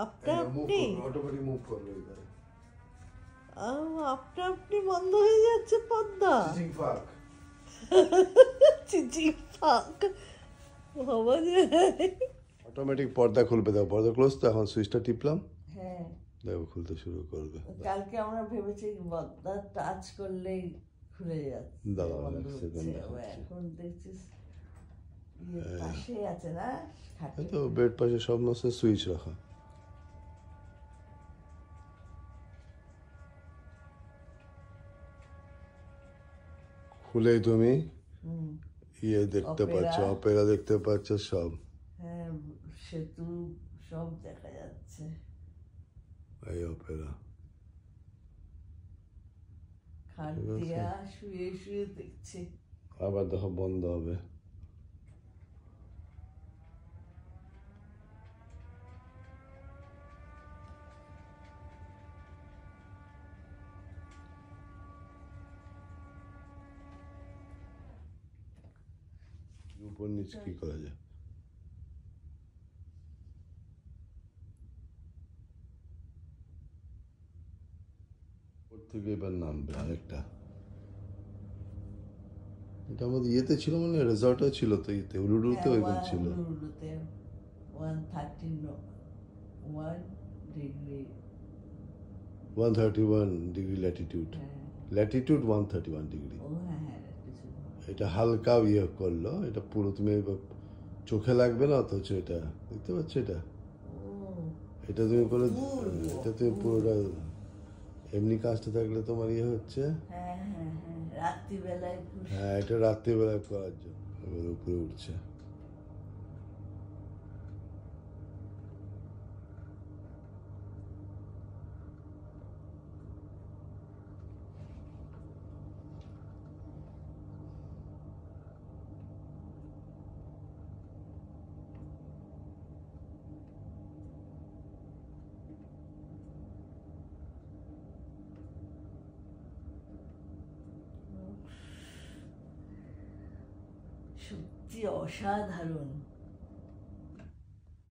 আপনা আপনি automatic move করবে এবারে আপনা আপনি বন্ধ হয়ে যাচ্ছে পর্দা চিচিং ফাক চিচিং ফাক ভাবা যায় অটোমেটিক পর্দা খুলবে দেখো পর্দা ক্লোজ তো এখন সুইচটা টিপলাম হ্যাঁ দেখো খুলতে শুরু করবে কালকে আমরা ভেবেছি পর্দা টাচ করলেই খুলে যাচ্ছে দাঁড়াও, বন্ধ এক সেকেন্ড হচ্ছে। দেখাচ্ছি। এখন দেখছিস পাশে আছে না খাটে তো বেড পাশে সব মাসে সুইচ রাখা খুলেই তুমি ইয়ে দেখতে পাচ্ছ অপেরা দেখতে পাচ্ছ সব হ্যাঁ সেতু সব দেখা যাচ্ছে এই অপেরা খাট দিয়া শুয়ে শুয়ে দেখছি আবার দেখো বন্ধ হবে উপর নিচে কি করা যায় ওর থেকে এবার নামবে আরেকটা এটা আমাদের ইয়েতে ছিল মানে রিসর্টও ছিল তো ইয়েতে উলুডুতে ওইরকম ছিল 131 ডিগ্রি ল্যাটিটিউড ল্যাটিটিউড 131 ডিগ্রি এটা হালকা ইয়ে করলো এটা পুরো তুমি চোখে লাগবে না অথচ এটা দেখতে পাচ্ছ এটা এটা তুমি করে এটা তুমি পুরোটা এমনি কাজটা থাকলে তোমার ইয়ে হচ্ছে হ্যাঁ এটা রাত্রিবেলায় করার জন্য এবার উপরে উঠছে সত্যি অসাধারণ